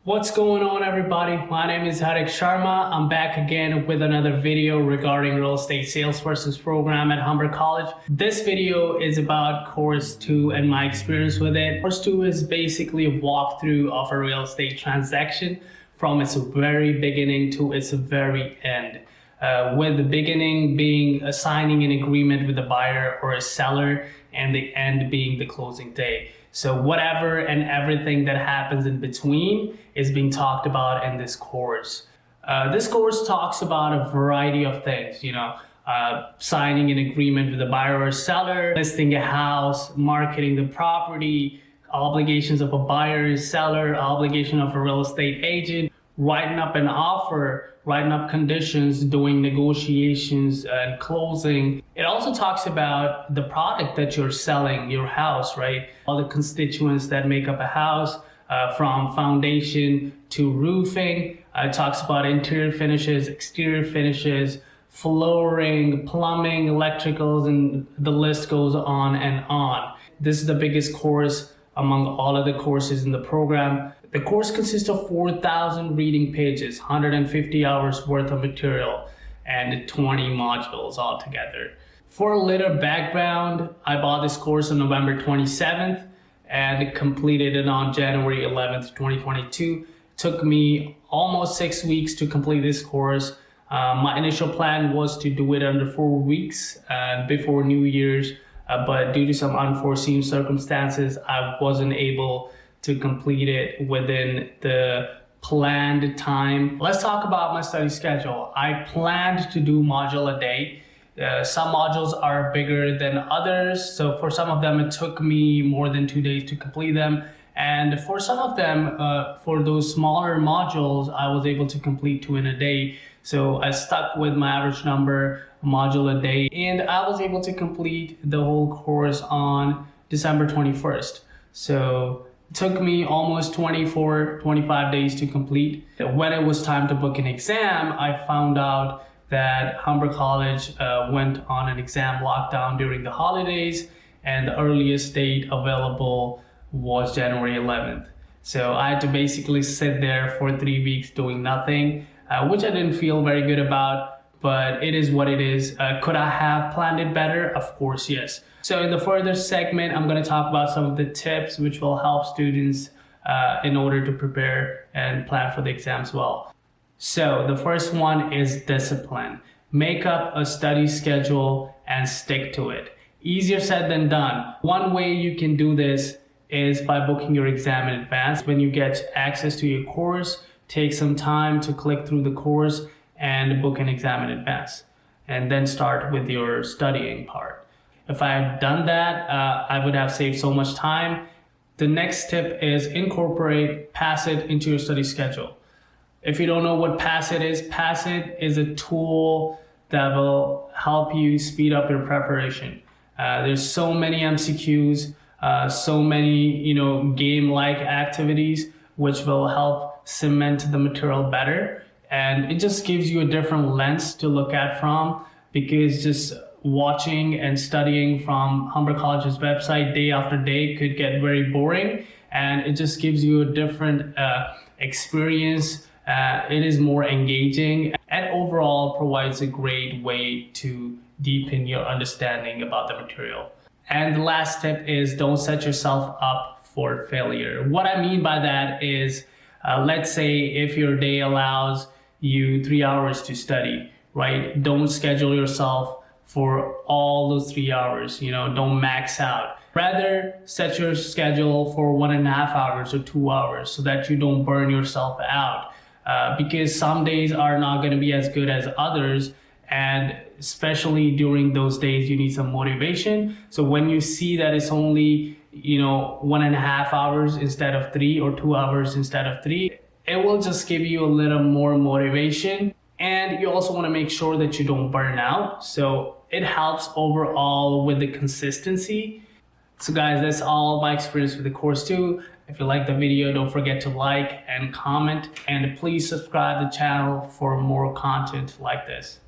What's going on, everybody? My name is Harik Sharma. I'm back again with another video regarding real estate salesperson's program at Humber College. This video is about course 2 and my experience with it. Course 2 is basically a walkthrough of a real estate transaction from its very beginning to its very end. With the beginning being signing an agreement with a buyer or a seller, and the end being the closing day. So whatever and everything that happens in between is being talked about in this course. This course talks about a variety of things, signing an agreement with a buyer or seller, listing a house, marketing the property, obligations of a buyer, seller, obligation of a real estate agent, writing up an offer, writing up conditions, doing negotiations and closing. It also talks about the product that you're selling, your house, right? All the constituents that make up a house, from foundation to roofing. It talks about interior finishes, exterior finishes, flooring, plumbing, electricals, and the list goes on and on. This is the biggest course among all of the courses in the program. The course consists of 4,000 reading pages, 150 hours worth of material, and 20 modules altogether. For a little background, I bought this course on November 27th and completed it on January 11th, 2022. It took me almost 6 weeks to complete this course. My initial plan was to do it under 4 weeks before New Year's, but due to some unforeseen circumstances, I wasn't able to complete it within the planned time. Let's talk about my study schedule. I planned to do module a day. Some modules are bigger than others, so for some of them it took me more than 2 days to complete them, and for some of them, for those smaller modules, I was able to complete 2 in a day. So I stuck with my average number module a day, and I was able to complete the whole course on December 21st. So it took me almost 25 days to complete. When it was time to book an exam, I found out that Humber College went on an exam lockdown during the holidays, and the earliest date available was January 11th. So I had to basically sit there for 3 weeks doing nothing, which I didn't feel very good about, but it is what it is. Could I have planned it better? Of course, yes. So in the further segment, I'm going to talk about some of the tips which will help students in order to prepare and plan for the exams well. So the first one is discipline. Make up a study schedule and stick to it. Easier said than done. One way you can do this is by booking your exam in advance. When you get access to your course, take some time to click through the course and book an exam in advance, and then start with your studying part. If I had done that, I would have saved so much time. The next tip is incorporate PASIT into your study schedule. If you don't know what PASIT is a tool that will help you speed up your preparation. There's so many MCQs, so many game-like activities which will help cement the material better, and it just gives you a different lens to look at from, because just watching and studying from Humber College's website day after day could get very boring, and it just gives you a different experience. It is more engaging and overall provides a great way to deepen your understanding about the material. And the last tip is don't set yourself up for failure. What I mean by that is, let's say if your day allows you 3 hours to study, right? Don't schedule yourself for all those 3 hours, don't max out. Rather, set your schedule for 1.5 hours or 2 hours so that you don't burn yourself out. Because some days are not going to be as good as others, and especially during those days you need some motivation. So when you see that it's only 1.5 hours instead of 3, or 2 hours instead of 3, it will just give you a little more motivation, and you also want to make sure that you don't burn out. So it helps overall with the consistency. So guys, that's all my experience with the course 2. If you like the video, don't forget to like and comment, and please subscribe to the channel for more content like this.